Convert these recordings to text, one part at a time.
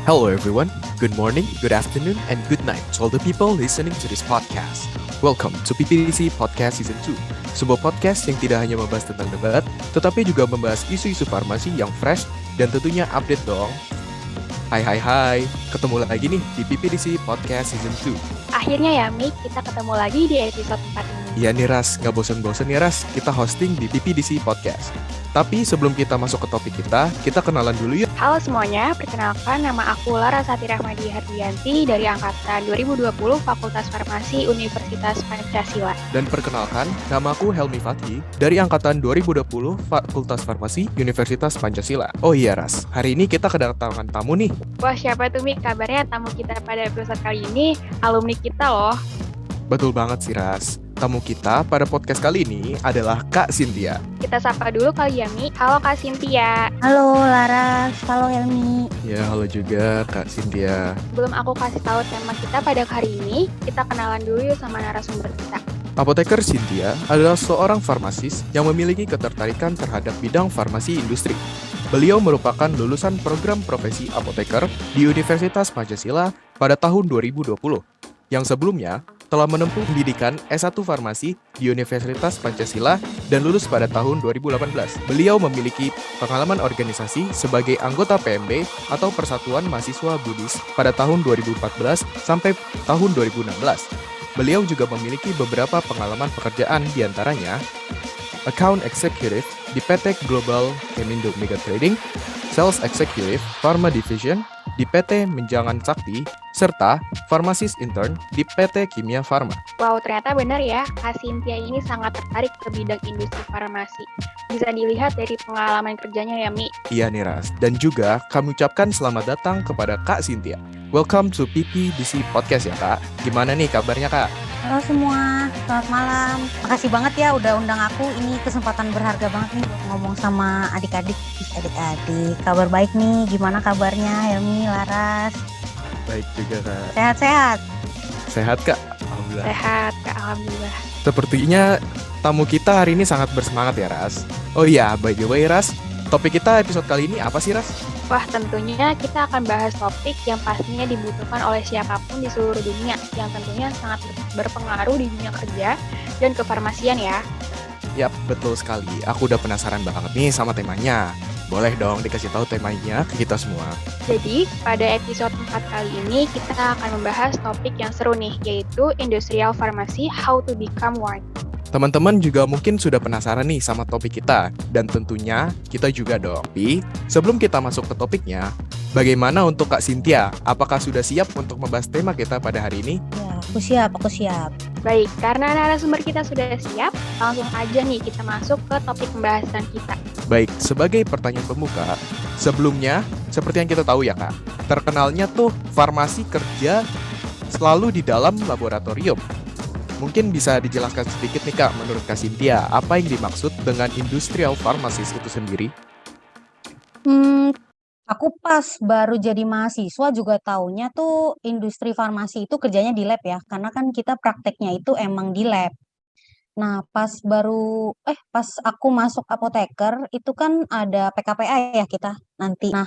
Hello, everyone. Good morning, good afternoon, and good night to all the people listening to this podcast. Welcome to PPDC Podcast Season 2, sebuah podcast yang tidak hanya membahas tentang debat, tetapi juga membahas isu-isu farmasi yang fresh dan tentunya update dong. Hai, ketemu lagi nih di PPDC Podcast Season 2. Akhirnya ya, Mik, kita ketemu lagi di episode 4 ini. Iya nih Ras, nggak bosan-bosan ya Ras, kita hosting di PPDC Podcast. Tapi sebelum kita masuk ke topik kita kenalan dulu yuk. Halo semuanya, perkenalkan nama aku Larasati Rahmadi Hardianti dari Angkatan 2020 Fakultas Farmasi Universitas Pancasila. Dan perkenalkan, nama aku Helmi Fatih dari Angkatan 2020 Fakultas Farmasi Universitas Pancasila. Oh iya Ras, hari ini kita kedatangan tamu nih. Wah, siapa tuh Mik? Kabarnya tamu kita pada episode kali ini alumni kita loh. Betul banget sih Ras. Tamu kita pada podcast kali ini adalah Kak Cynthia. Kita sapa dulu kali ya, Mik. Halo Kak Cynthia. Halo Laras, halo Helmi. Ya, halo juga Kak Cynthia. Sebelum aku kasih tahu tema kita pada hari ini, kita kenalan dulu yuk sama narasumber kita. Apoteker Cynthia adalah seorang farmasis yang memiliki ketertarikan terhadap bidang farmasi industri. Beliau merupakan lulusan program profesi apoteker di Universitas Pancasila pada tahun 2020, yang sebelumnya telah menempuh pendidikan S1 Farmasi di Universitas Pancasila dan lulus pada tahun 2018. Beliau memiliki pengalaman organisasi sebagai anggota PMB atau Persatuan Mahasiswa Buddhis pada tahun 2014 sampai tahun 2016. Beliau juga memiliki beberapa pengalaman pekerjaan diantaranya Account Executive di PT Global Chemindo Mega Trading, Sales Executive Pharma Division di PT Menjangan Sakti, serta Pharmacist Intern di PT Kimia Pharma. Wow, ternyata benar ya, Kak Cynthia ini sangat tertarik ke bidang industri farmasi. Bisa dilihat dari pengalaman kerjanya ya, Mi. Iya nih Ras, dan juga kami ucapkan selamat datang kepada Kak Cynthia. Welcome to PPDC Podcast ya Kak. Gimana nih kabarnya Kak? Halo semua, selamat malam. Makasih banget ya udah undang aku. Ini kesempatan berharga banget nih buat ngomong sama adik-adik. Adik-adik, kabar baik nih. Gimana kabarnya Helmi, Laras? Baik juga Kak. Sehat-sehat? Sehat Kak? Alhamdulillah. Sehat, Kak. Alhamdulillah. Sepertinya tamu kita hari ini sangat bersemangat ya Ras. Oh iya, by the way Ras, topik kita episode kali ini apa sih Ras? Wah, tentunya kita akan bahas topik yang pastinya dibutuhkan oleh siapapun di seluruh dunia, yang tentunya sangat berpengaruh di dunia kerja dan kefarmasian ya. Yap, betul sekali. Aku udah penasaran banget nih sama temanya. Boleh dong dikasih tahu temanya ke kita semua. Jadi, pada episode 4 kali ini kita akan membahas topik yang seru nih, yaitu Industrial Pharmacy How to Become One. Teman-teman juga mungkin sudah penasaran nih sama topik kita, dan tentunya kita juga dong. Tapi, sebelum kita masuk ke topiknya, bagaimana untuk Kak Cynthia? Apakah sudah siap untuk membahas tema kita pada hari ini? Ya, aku siap. Baik, karena narasumber kita sudah siap, langsung aja nih kita masuk ke topik pembahasan kita. Baik, sebagai pertanyaan pembuka, sebelumnya, seperti yang kita tahu ya Kak, terkenalnya tuh farmasi kerja selalu di dalam laboratorium. Mungkin bisa dijelaskan sedikit nih Kak, menurut Kak Cynthia, apa yang dimaksud dengan industrial pharmacist itu sendiri? Aku pas baru jadi mahasiswa juga taunya tuh industri farmasi itu kerjanya di lab ya, karena kan kita prakteknya itu emang di lab. Nah, pas aku masuk apoteker itu kan ada PKPA ya kita nanti. Nah,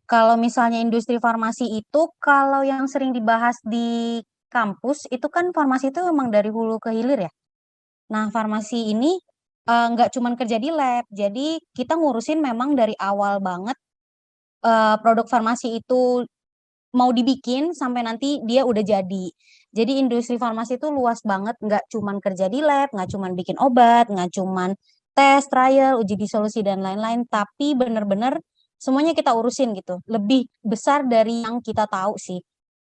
kalau misalnya industri farmasi itu kalau yang sering dibahas di kampus itu kan farmasi itu memang dari hulu ke hilir ya. Nah, farmasi ini nggak cuman kerja di lab, jadi kita ngurusin memang dari awal banget produk farmasi itu mau dibikin sampai nanti dia udah jadi. Jadi industri farmasi itu luas banget, nggak cuman kerja di lab, nggak cuman bikin obat, nggak cuman tes, trial, uji disolusi dan lain-lain, tapi bener-bener semuanya kita urusin gitu. Lebih besar dari yang kita tahu sih.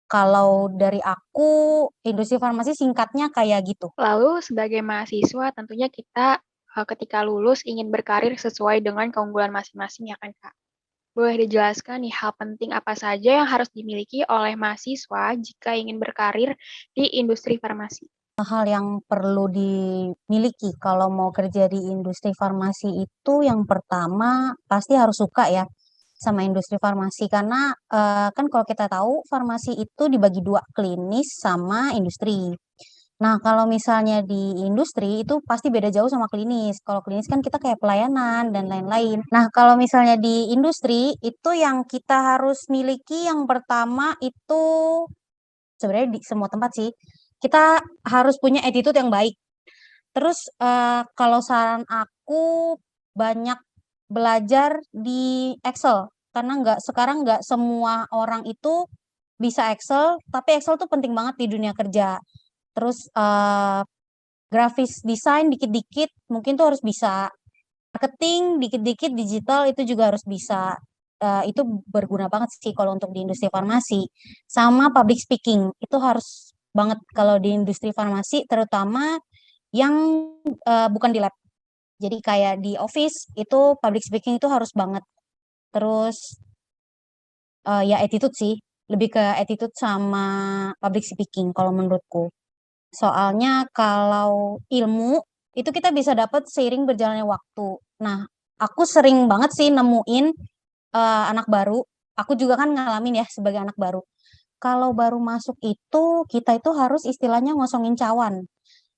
Kalau dari aku, industri farmasi singkatnya kayak gitu. Lalu sebagai mahasiswa tentunya kita ketika lulus ingin berkarir sesuai dengan keunggulan masing-masing ya kan Kak. Boleh dijelaskan nih hal penting apa saja yang harus dimiliki oleh mahasiswa jika ingin berkarir di industri farmasi? Hal yang perlu dimiliki kalau mau kerja di industri farmasi itu yang pertama pasti harus suka ya sama industri farmasi karena kan kalau kita tahu farmasi itu dibagi dua, klinis sama industri. Nah, kalau misalnya di industri itu pasti beda jauh sama klinis. Kalau klinis kan kita kayak pelayanan dan lain-lain. Nah, kalau misalnya di industri itu yang kita harus miliki yang pertama itu sebenarnya di semua tempat sih. Kita harus punya attitude yang baik. Terus kalau saran aku banyak belajar di Excel karena sekarang nggak semua orang itu bisa Excel, tapi Excel tuh penting banget di dunia kerja. Terus grafis desain dikit-dikit mungkin tuh harus bisa. Marketing dikit-dikit digital itu juga harus bisa. Itu berguna banget sih kalau untuk di industri farmasi. Sama public speaking itu harus banget kalau di industri farmasi terutama yang bukan di lab. Jadi kayak di office itu public speaking itu harus banget. Terus ya attitude sih, lebih ke attitude sama public speaking kalau menurutku. Soalnya kalau ilmu itu kita bisa dapat seiring berjalannya waktu. Nah, aku sering banget sih nemuin anak baru. Aku juga kan ngalamin ya sebagai anak baru. Kalau baru masuk itu kita itu harus istilahnya ngosongin cawan.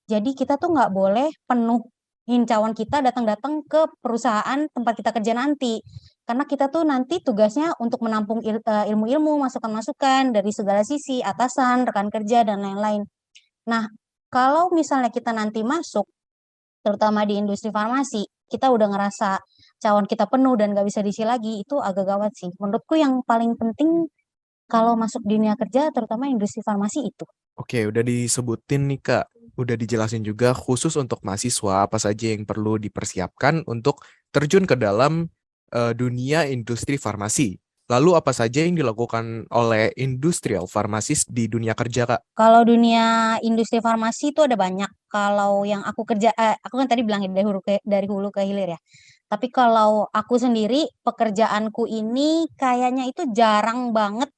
Jadi kita tuh nggak boleh penuhin cawan kita datang-datang ke perusahaan tempat kita kerja nanti. Karena kita tuh nanti tugasnya untuk menampung ilmu-ilmu, masukan-masukan dari segala sisi, atasan, rekan kerja, dan lain-lain. Nah, kalau misalnya kita nanti masuk, terutama di industri farmasi, kita udah ngerasa cawan kita penuh dan nggak bisa diisi lagi, itu agak gawat sih. Menurutku yang paling penting kalau masuk dunia kerja, terutama industri farmasi itu. Oke, udah disebutin nih Kak, udah dijelasin juga khusus untuk mahasiswa apa saja yang perlu dipersiapkan untuk terjun ke dalam dunia industri farmasi. Lalu apa saja yang dilakukan oleh industrial farmasis di dunia kerja Kak? Kalau dunia industri farmasi itu ada banyak. Kalau yang aku kan tadi bilang dari hulu ke hilir ya. Tapi kalau aku sendiri, pekerjaanku ini kayaknya itu jarang banget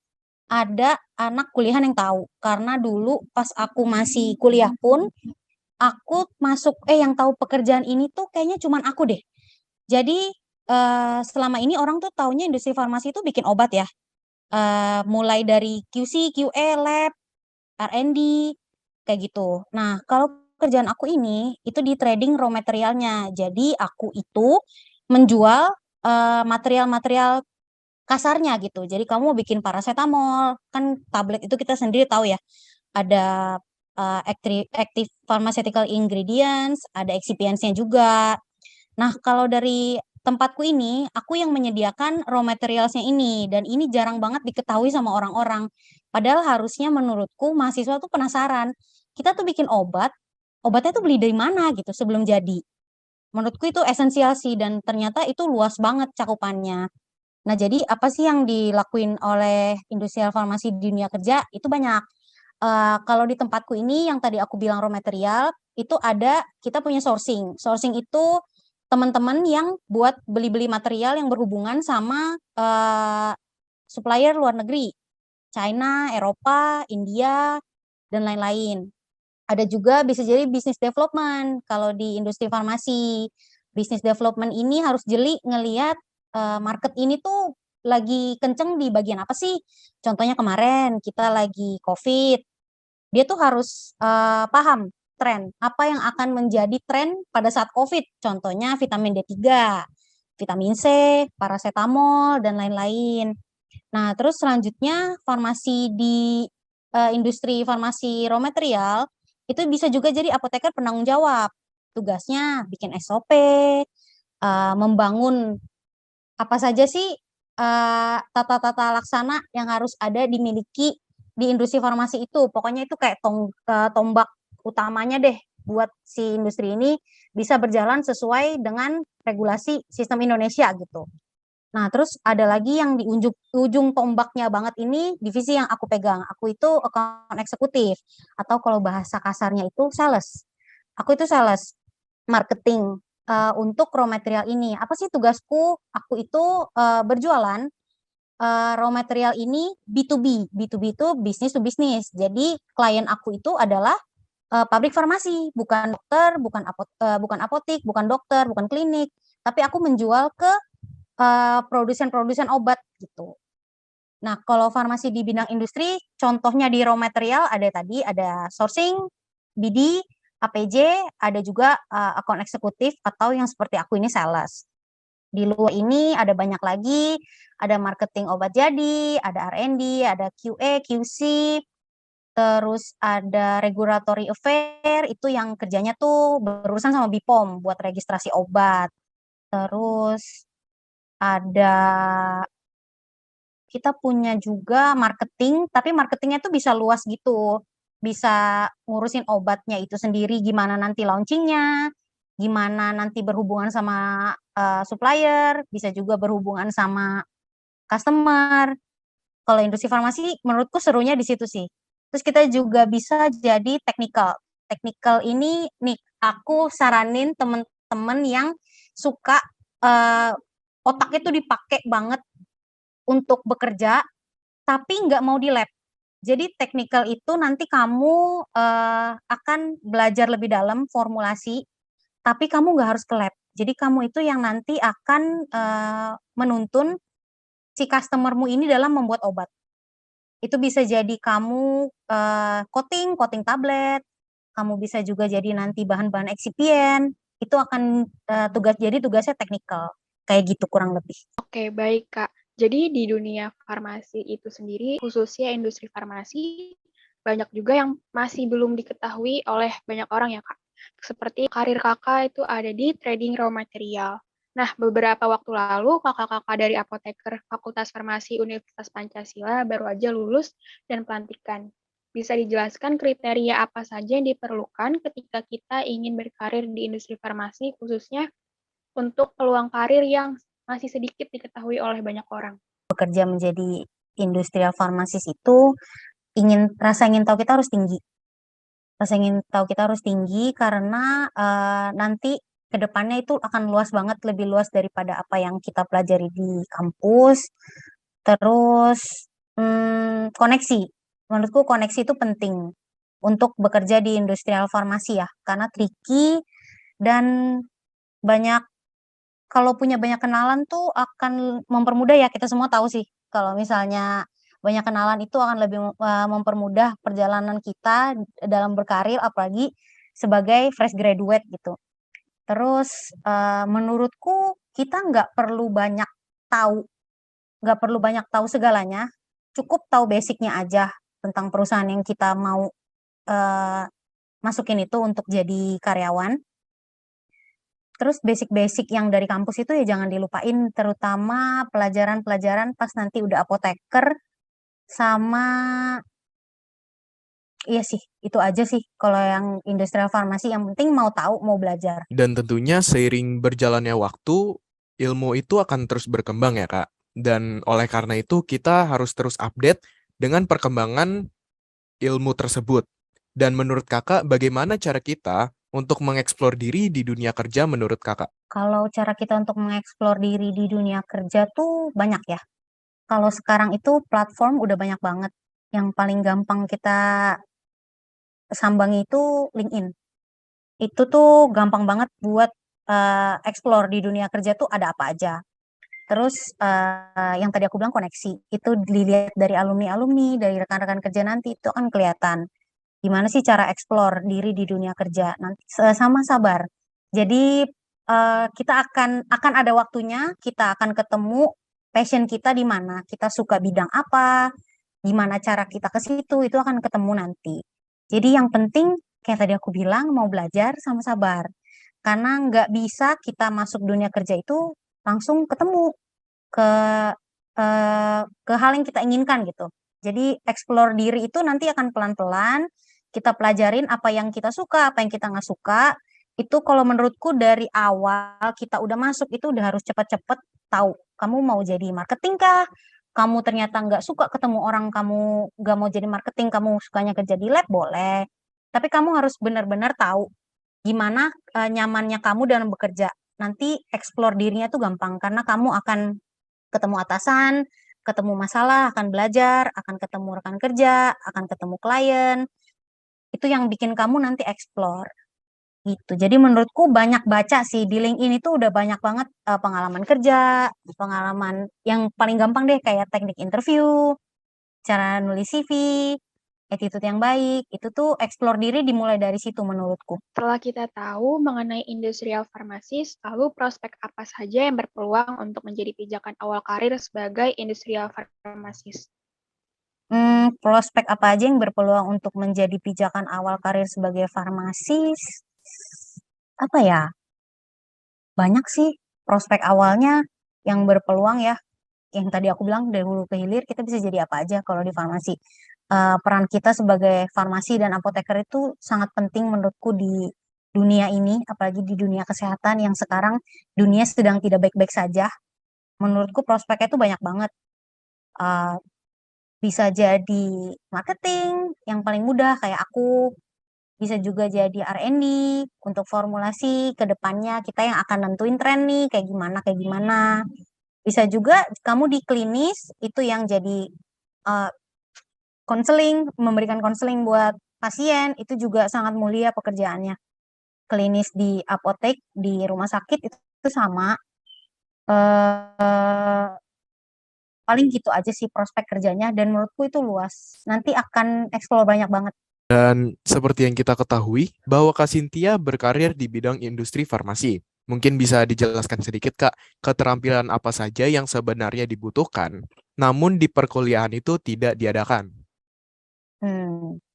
ada anak kuliahan yang tahu. Karena dulu pas aku masih kuliah pun, aku masuk, yang tahu pekerjaan ini tuh kayaknya cuman aku deh. Jadi selama ini orang tuh taunya industri farmasi itu bikin obat ya. Mulai dari QC, QA, lab, R&D, kayak gitu. Nah, kalau kerjaan aku ini itu di trading raw materialnya. Jadi aku itu menjual material-material kasarnya gitu. Jadi kamu mau bikin paracetamol, kan tablet itu kita sendiri tahu ya. Ada active pharmaceutical ingredients, ada excipients-nya juga. Nah, kalau dari tempatku ini, aku yang menyediakan raw materials-nya ini, dan ini jarang banget diketahui sama orang-orang. Padahal harusnya menurutku mahasiswa tuh penasaran, kita tuh bikin obatnya tuh beli dari mana gitu sebelum jadi. Menurutku itu esensial sih, dan ternyata itu luas banget cakupannya. Nah, jadi apa sih yang dilakuin oleh industrial farmasi di dunia kerja? Itu banyak. Kalau di tempatku ini yang tadi aku bilang raw material, itu ada kita punya sourcing. Sourcing itu teman-teman yang buat beli-beli material yang berhubungan sama supplier luar negeri, China, Eropa, India, dan lain-lain. Ada juga bisa jadi business development kalau di industri farmasi. Business development ini harus jeli ngelihat market ini tuh lagi kenceng di bagian apa sih? Contohnya kemarin kita lagi COVID, dia tuh harus paham tren, apa yang akan menjadi tren pada saat COVID. Contohnya vitamin D3, vitamin C, paracetamol, dan lain-lain. Nah, terus selanjutnya farmasi di industri farmasi raw material, itu bisa juga jadi apoteker penanggung jawab. Tugasnya bikin SOP, membangun apa saja sih tata-tata laksana yang harus ada dimiliki di industri farmasi itu. Pokoknya itu kayak tombak utamanya deh buat si industri ini bisa berjalan sesuai dengan regulasi sistem Indonesia gitu. Nah, terus ada lagi yang di ujung tombaknya banget ini divisi yang aku pegang. Aku itu account eksekutif atau kalau bahasa kasarnya itu sales. Aku itu sales marketing untuk raw material ini. Apa sih tugasku? Aku itu berjualan raw material ini B2B. B2B itu business to business. Jadi klien aku itu adalah pabrik farmasi, bukan dokter, bukan apotik, bukan dokter, bukan klinik, tapi aku menjual ke produsen-produsen obat gitu. Nah, kalau farmasi di bidang industri, contohnya di raw material ada tadi, ada sourcing, BD, APJ, ada juga account eksekutif atau yang seperti aku ini sales. Di luar ini ada banyak lagi, ada marketing obat jadi, ada R&D, ada QA, QC, terus ada regulatory affair, itu yang kerjanya tuh berurusan sama BPOM buat registrasi obat. Terus ada kita punya juga marketing, tapi marketingnya tuh bisa luas gitu. Bisa ngurusin obatnya itu sendiri, gimana nanti launchingnya, gimana nanti berhubungan sama supplier, bisa juga berhubungan sama customer. Kalau industri farmasi menurutku serunya di situ sih. Terus kita juga bisa jadi technical. Technical ini nih aku saranin temen-temen yang suka eh, otaknya tuh dipakai banget untuk bekerja, tapi nggak mau di lab. Jadi technical itu nanti kamu akan belajar lebih dalam formulasi, tapi kamu nggak harus ke lab. Jadi kamu itu yang nanti akan menuntun si customermu ini dalam membuat obat. Itu bisa jadi kamu coating tablet, kamu bisa juga jadi nanti bahan-bahan eksipien, itu akan tugasnya teknikal. Kayak gitu kurang lebih. Oke, baik Kak. Jadi di dunia farmasi itu sendiri, khususnya industri farmasi, banyak juga yang masih belum diketahui oleh banyak orang ya Kak. Seperti karir Kakak itu ada di trading raw material. Nah, beberapa waktu lalu kakak-kakak dari apoteker Fakultas Farmasi Universitas Pancasila baru aja lulus dan pelantikan. Bisa dijelaskan kriteria apa saja yang diperlukan ketika kita ingin berkarir di industri farmasi, khususnya untuk peluang karir yang masih sedikit diketahui oleh banyak orang. Bekerja menjadi industrial farmasis itu rasa ingin tahu kita harus tinggi. Rasa ingin tahu kita harus tinggi karena nanti kedepannya itu akan luas banget, lebih luas daripada apa yang kita pelajari di kampus. Terus koneksi. Menurutku koneksi itu penting untuk bekerja di industrial farmasi ya, karena tricky dan banyak kalau punya banyak kenalan tuh akan mempermudah ya, kita semua tahu sih kalau misalnya banyak kenalan itu akan lebih mempermudah perjalanan kita dalam berkarir, apalagi sebagai fresh graduate gitu. Terus menurutku kita tahu nggak perlu banyak tahu segalanya, cukup tahu basicnya aja tentang perusahaan yang kita mau eh, masukin itu untuk jadi karyawan. Terus basic-basic yang dari kampus itu ya jangan dilupain, terutama pelajaran-pelajaran pas nanti udah apoteker sama iya sih, itu aja sih kalau yang industrial farmasi, yang penting mau tahu, mau belajar. Dan tentunya seiring berjalannya waktu, ilmu itu akan terus berkembang ya Kak. Dan oleh karena itu kita harus terus update dengan perkembangan ilmu tersebut. Dan menurut Kakak, bagaimana cara kita untuk mengeksplor diri di dunia kerja menurut Kakak? Kalau cara kita untuk mengeksplor diri di dunia kerja tuh banyak ya. Kalau sekarang itu platform udah banyak banget. Yang paling gampang kita sambangi itu LinkedIn. Itu tuh gampang banget buat explore di dunia kerja tuh ada apa aja. Terus yang tadi aku bilang koneksi, itu dilihat dari alumni-alumni, dari rekan-rekan kerja nanti itu akan kelihatan gimana sih cara explore diri di dunia kerja. Nanti sama sabar. Jadi kita akan ada waktunya, kita akan ketemu passion kita di mana, kita suka bidang apa, gimana cara kita ke situ, itu akan ketemu nanti. Jadi yang penting kayak tadi aku bilang, mau belajar sama sabar. Karena nggak bisa kita masuk dunia kerja itu langsung ketemu ke ke hal yang kita inginkan gitu. Jadi explore diri itu nanti akan pelan-pelan kita pelajarin apa yang kita suka, apa yang kita nggak suka. Itu kalau menurutku dari awal kita udah masuk itu udah harus cepet-cepet tahu kamu mau jadi marketing kah? Kamu ternyata nggak suka ketemu orang, kamu nggak mau jadi marketing, kamu sukanya kerja di lab, boleh. Tapi kamu harus benar-benar tahu gimana nyamannya kamu dalam bekerja. Nanti explore dirinya tuh gampang karena kamu akan ketemu atasan, ketemu masalah, akan belajar, akan ketemu rekan kerja, akan ketemu klien. Itu yang bikin kamu nanti explore gitu. Jadi menurutku banyak baca sih di LinkedIn itu udah banyak banget pengalaman kerja, pengalaman yang paling gampang deh kayak teknik interview, cara nulis CV, attitude yang baik. Itu tuh explore diri dimulai dari situ menurutku. Setelah kita tahu mengenai industrial farmasis, lalu prospek apa saja yang berpeluang untuk menjadi pijakan awal karir sebagai industrial farmasis? Prospek apa aja yang berpeluang untuk menjadi pijakan awal karir sebagai farmasis? Apa ya? Banyak sih prospek awalnya yang berpeluang ya. Yang tadi aku bilang dari hulu ke hilir kita bisa jadi apa aja kalau di farmasi. Peran kita sebagai farmasi dan apoteker itu sangat penting menurutku di dunia ini, apalagi di dunia kesehatan yang sekarang dunia sedang tidak baik-baik saja. Menurutku prospeknya itu banyak banget. Uh, Bisa jadi marketing yang paling mudah kayak aku, bisa juga jadi R&D untuk formulasi ke depannya kita yang akan nentuin tren nih kayak gimana kayak gimana. Bisa juga kamu di klinis itu yang jadi konseling, memberikan konseling buat pasien itu juga sangat mulia pekerjaannya. Klinis di apotek, di rumah sakit itu sama. Eh, Paling gitu aja sih prospek kerjanya dan menurutku itu luas. Nanti akan explore banyak banget. Dan seperti yang kita ketahui, bahwa Kak Cynthia berkarir di bidang industri farmasi. Mungkin bisa dijelaskan sedikit, Kak, keterampilan apa saja yang sebenarnya dibutuhkan, namun di perkuliahan itu tidak diadakan.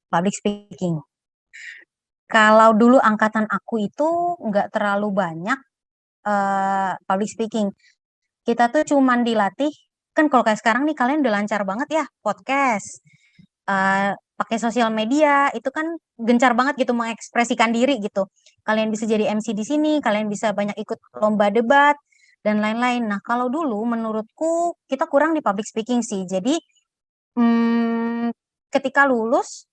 Public speaking. Kalau dulu angkatan aku itu nggak terlalu banyak public speaking. Kita tuh cuman dilatih, kan kalau kayak sekarang nih kalian udah lancar banget ya, podcast, pakai sosial media, itu kan gencar banget gitu mengekspresikan diri gitu. Kalian bisa jadi MC di sini, kalian bisa banyak ikut lomba debat, dan lain-lain. Nah, kalau dulu menurutku kita kurang di public speaking sih. Jadi, ketika lulus,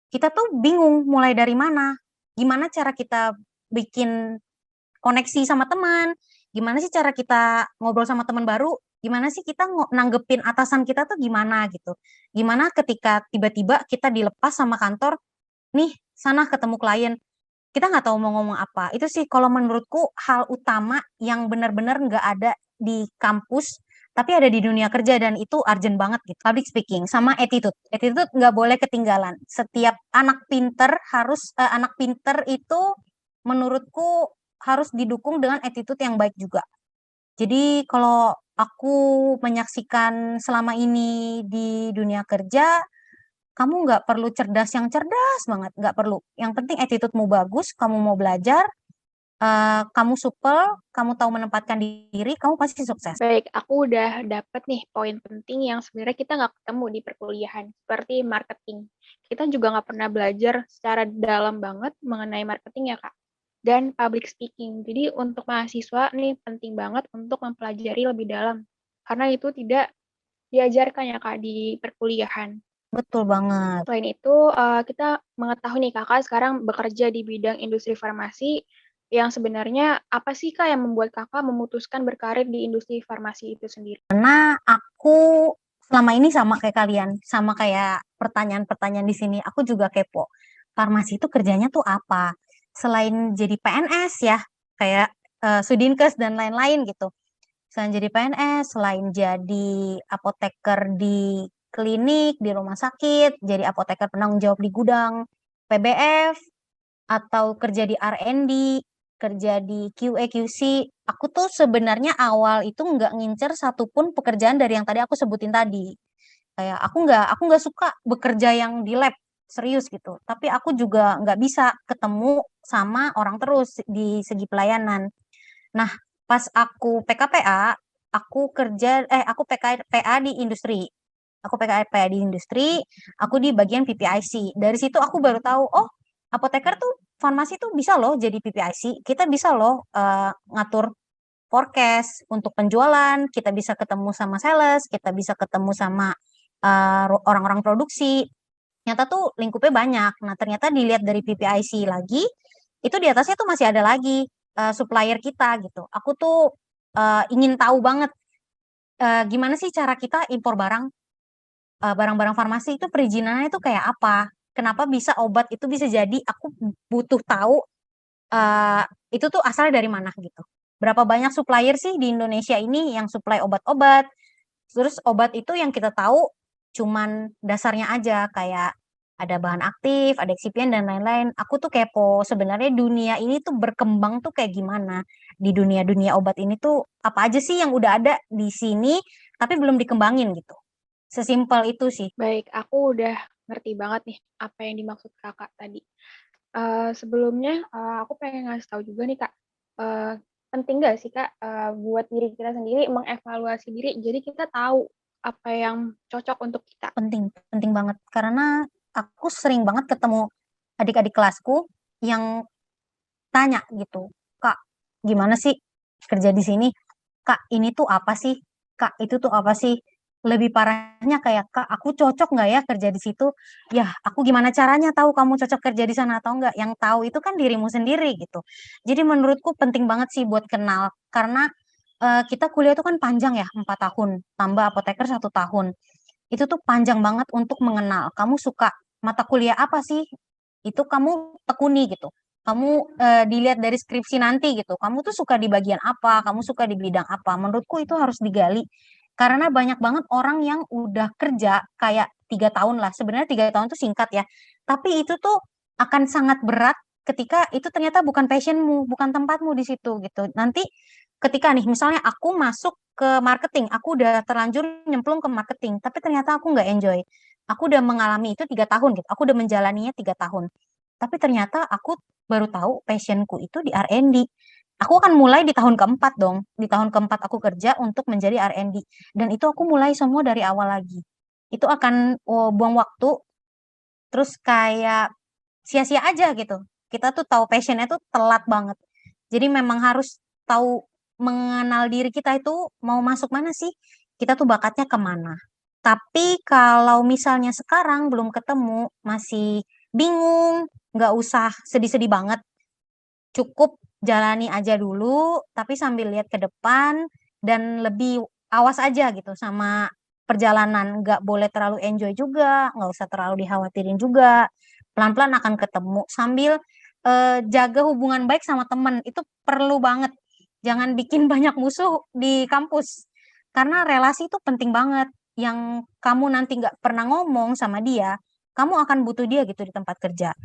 kita tuh bingung mulai dari mana. Gimana cara kita bikin koneksi sama teman, gimana sih cara kita ngobrol sama teman baru, gimana sih kita nanggepin atasan kita tuh gimana gitu. Gimana ketika tiba-tiba kita dilepas sama kantor, nih sana ketemu klien, kita nggak tahu mau ngomong apa. Itu sih kalau menurutku hal utama yang benar-benar nggak ada di kampus, tapi ada di dunia kerja dan itu urgent banget gitu. Public speaking sama attitude. Attitude nggak boleh ketinggalan. Setiap anak pinter itu menurutku harus didukung dengan attitude yang baik juga. Jadi kalau aku menyaksikan selama ini di dunia kerja, kamu nggak perlu cerdas yang cerdas banget, nggak perlu. Yang penting attitude-mu bagus, kamu mau belajar, kamu supel, kamu tahu menempatkan diri, kamu pasti sukses. Baik, aku udah dapet nih poin penting yang sebenarnya kita nggak ketemu di perkuliahan, seperti marketing. Kita juga nggak pernah belajar secara dalam banget mengenai marketing ya, Kak. Dan public speaking. Jadi untuk mahasiswa nih penting banget untuk mempelajari lebih dalam. Karena itu tidak diajarkan ya, Kak, di perkuliahan. Betul banget. Selain itu, kita mengetahui nih Kakak sekarang bekerja di bidang industri farmasi, yang sebenarnya apa sih Kak yang membuat Kakak memutuskan berkarir di industri farmasi itu sendiri? Karena aku selama ini sama kayak kalian, sama kayak pertanyaan-pertanyaan di sini, aku juga kepo. Farmasi itu kerjanya tuh apa? Selain jadi PNS ya, kayak Sudinkes dan lain-lain gitu. Selain jadi PNS, selain jadi apoteker di klinik, di rumah sakit, jadi apoteker penanggung jawab di gudang PBF, atau kerja di R&D, kerja di QA QC, aku tuh sebenarnya awal itu nggak ngincer satupun pekerjaan dari yang tadi aku sebutin tadi. Kayak aku nggak suka bekerja yang di lab serius gitu. Tapi aku juga nggak bisa ketemu sama orang terus di segi pelayanan. Nah, pas aku PKPA, aku PKPA di industri. Aku PKPA di industri, aku di bagian PPIC. Dari situ aku baru tahu, oh, apoteker tuh farmasi tuh bisa loh jadi PPIC. Kita bisa loh ngatur forecast untuk penjualan, kita bisa ketemu sama sales, kita bisa ketemu sama orang-orang produksi. Ternyata tuh lingkupnya banyak. Nah, ternyata dilihat dari PPIC lagi, itu di atasnya tuh masih ada lagi supplier kita gitu. Aku tuh ingin tahu banget gimana sih cara kita impor barang-barang farmasi itu perizinannya itu kayak apa? Kenapa bisa obat itu bisa jadi? Aku butuh tahu uh, itu tuh asalnya dari mana gitu. Berapa banyak supplier sih di Indonesia ini yang supply obat-obat? Terus obat itu yang kita tahu cuman dasarnya aja kayak ada bahan aktif, ada eksipien dan lain-lain. Aku tuh kepo sebenarnya dunia ini tuh berkembang tuh kayak gimana. Di dunia-dunia obat ini tuh apa aja sih yang udah ada di sini tapi belum dikembangin gitu. Sesimpel itu sih. Baik, aku udah ngerti banget nih apa yang dimaksud Kakak tadi. Sebelumnya, aku pengen ngasih tahu juga nih, Kak, eee, penting nggak sih, Kak, buat diri kita sendiri mengevaluasi diri, jadi kita tahu apa yang cocok untuk kita? Penting, penting banget. Karena aku sering banget ketemu adik-adik kelasku yang tanya gitu, "Kak, gimana sih kerja di sini? Kak, ini tuh apa sih? Kak, itu tuh apa sih?" Lebih parahnya kayak, "Kak, aku cocok nggak ya kerja di situ?" Ya, aku gimana caranya tahu kamu cocok kerja di sana atau enggak? Yang tahu itu kan dirimu sendiri gitu. Jadi menurutku penting banget sih buat kenal, karena kita kuliah itu kan panjang ya, 4 tahun, tambah apoteker 1 tahun. Itu tuh panjang banget untuk mengenal. Kamu suka mata kuliah apa sih? Itu kamu tekuni gitu. Kamu dilihat dari skripsi nanti gitu. Kamu tuh suka di bagian apa? Kamu suka di bidang apa? Menurutku itu harus digali. Karena banyak banget orang yang udah kerja kayak 3 tahun lah. Sebenarnya 3 tahun tuh singkat ya. Tapi itu tuh akan sangat berat ketika itu ternyata bukan passionmu, bukan tempatmu di situ gitu. Nanti ketika nih misalnya aku masuk ke marketing, aku udah terlanjur nyemplung ke marketing, tapi ternyata aku nggak enjoy. Aku udah mengalami itu 3 tahun gitu, aku udah menjalaninya 3 tahun. Tapi ternyata aku baru tahu passionku itu di R&D. Aku akan mulai di tahun keempat dong. Di tahun keempat aku kerja untuk menjadi R&D. Dan itu aku mulai semua dari awal lagi. Itu akan buang waktu, terus kayak sia-sia aja gitu. Kita tuh tahu passionnya tuh telat banget. Jadi memang harus tahu mengenal diri kita itu mau masuk mana sih? Kita tuh bakatnya kemana? Tapi kalau misalnya sekarang belum ketemu, masih bingung, nggak usah sedih-sedih banget. Cukup jalani aja dulu, tapi sambil lihat ke depan dan lebih awas aja gitu sama perjalanan. Nggak boleh terlalu enjoy juga, nggak usah terlalu dikhawatirin juga. Pelan-pelan akan ketemu sambil jaga hubungan baik sama temen. Itu perlu banget. Jangan bikin banyak musuh di kampus. Karena relasi itu penting banget. Yang kamu nanti nggak pernah ngomong sama dia, kamu akan butuh dia gitu di tempat kerja.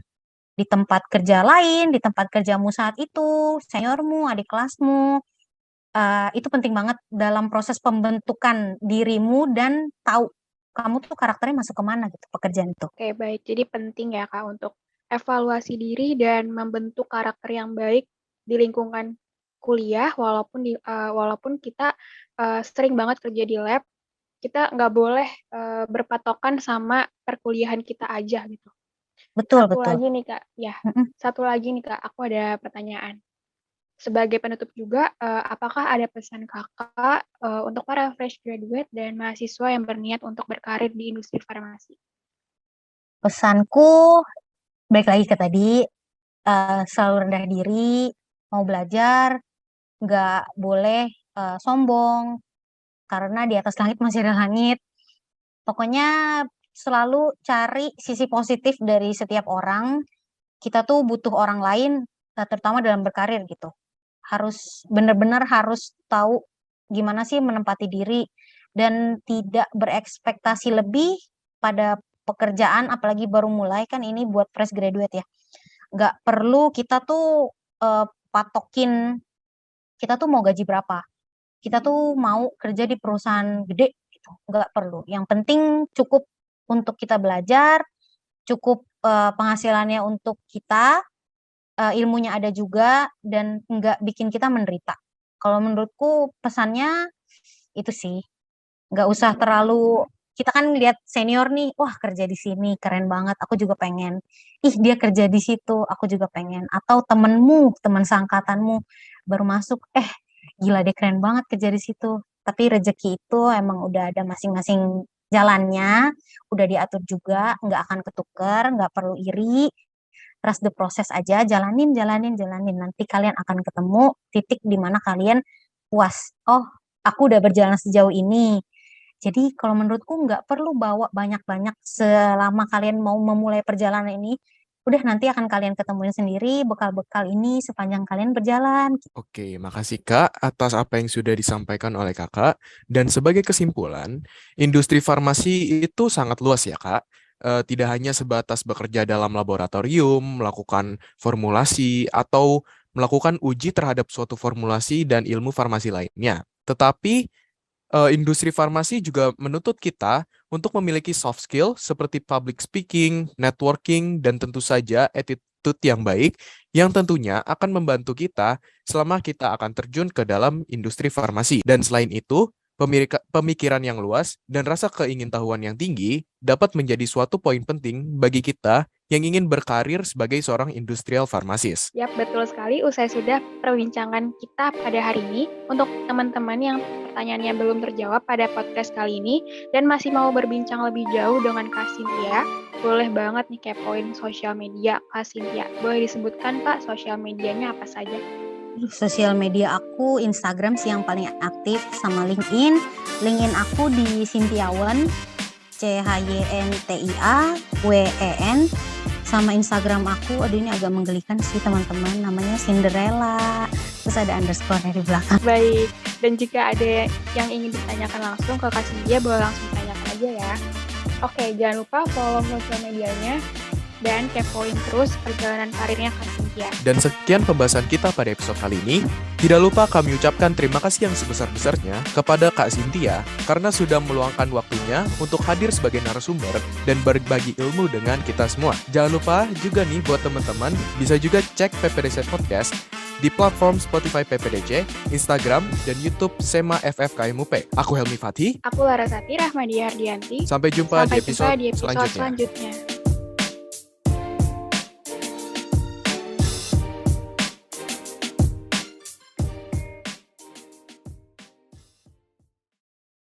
Di tempat kerja lain, di tempat kerjamu saat itu, seniormu, adik kelasmu, itu penting banget dalam proses pembentukan dirimu dan tahu kamu tuh karakternya masuk ke mana gitu pekerjaan itu. Oke, baik. Jadi penting ya, Kak, untuk evaluasi diri dan membentuk karakter yang baik di lingkungan kuliah walaupun kita, sering banget kerja di lab, kita nggak boleh, berpatokan sama perkuliahan kita aja gitu. Betul, betul. Mhm. Satu lagi nih, Kak, aku ada pertanyaan. Sebagai penutup juga, apakah ada pesan Kakak, untuk para fresh graduate dan mahasiswa yang berniat untuk berkarir di industri farmasi? Pesanku, balik lagi ke tadi, selalu rendah diri, mau belajar, nggak boleh sombong, karena di atas langit masih ada langit. Pokoknya selalu cari sisi positif dari setiap orang. Kita tuh butuh orang lain, terutama dalam berkarir gitu. Harus benar-benar harus tahu gimana sih menempati diri dan tidak berekspektasi lebih pada pekerjaan, apalagi baru mulai kan ini buat fresh graduate ya. Nggak perlu kita tuh patokin kita tuh mau gaji berapa. Kita tuh mau kerja di perusahaan gede gitu. Nggak perlu. Yang penting cukup untuk kita belajar, cukup penghasilannya untuk kita, ilmunya ada juga dan nggak bikin kita menderita. Kalau menurutku pesannya itu sih, nggak usah terlalu kita kan lihat senior nih, wah kerja di sini keren banget, aku juga pengen. Ih dia kerja di situ, aku juga pengen. Atau temenmu, teman seangkatanmu baru masuk, gila dia keren banget kerja di situ. Tapi rezeki itu emang udah ada masing-masing jalannya, udah diatur juga, nggak akan ketuker, nggak perlu iri, trust the process aja, jalanin, jalanin, jalanin. Nanti kalian akan ketemu titik di mana kalian puas. Oh, aku udah berjalan sejauh ini. Jadi kalau menurutku nggak perlu bawa banyak-banyak selama kalian mau memulai perjalanan ini. Udah nanti akan kalian ketemuin sendiri bekal-bekal ini sepanjang kalian berjalan. Oke, makasih Kak atas apa yang sudah disampaikan oleh Kakak. Dan sebagai kesimpulan, industri farmasi itu sangat luas ya Kak. tidak hanya sebatas bekerja dalam laboratorium, melakukan formulasi, atau melakukan uji terhadap suatu formulasi dan ilmu farmasi lainnya. Tetapi industri farmasi juga menuntut kita untuk memiliki soft skill seperti public speaking, networking, dan tentu saja attitude yang baik yang tentunya akan membantu kita selama kita akan terjun ke dalam industri farmasi. Dan selain itu, pemikiran yang luas dan rasa keingintahuan yang tinggi dapat menjadi suatu poin penting bagi kita yang ingin berkarir sebagai seorang industrial farmasis. Yap, betul sekali. Usai sudah perbincangan kita pada hari ini, untuk teman-teman yang pertanyaannya belum terjawab pada podcast kali ini dan masih mau berbincang lebih jauh dengan Kak Cynthia, boleh banget nih kepoin sosial media Kak Cynthia. Boleh disebutkan Kak sosial medianya apa saja? Sosial media aku Instagram sih yang paling aktif, sama LinkedIn. LinkedIn aku di Cynthiawen, CHYNTIAWEN. Sama Instagram aku, aduh ini agak menggelikan sih teman-teman, namanya Cinderella. Terus ada underscore di belakang. Baik, dan jika ada yang ingin ditanyakan langsung ke Kak Cynthia, boleh langsung tanyakan aja ya. Oke, jangan lupa follow sosial medianya dan kepoin terus perjalanan karirnya Kak Cynthia. Dan sekian pembahasan kita pada episode kali ini. Tidak lupa kami ucapkan terima kasih yang sebesar-besarnya kepada Kak Cynthia karena sudah meluangkan waktunya untuk hadir sebagai narasumber dan berbagi ilmu dengan kita semua. Jangan lupa juga nih buat teman-teman bisa juga cek PPDC Podcast di platform Spotify PPDC, Instagram, dan YouTube SEMA FFKMUP. Aku Helmi Fathi. Aku Larasati Rahmadi Hardianti. Sampai jumpa di episode selanjutnya. selanjutnya.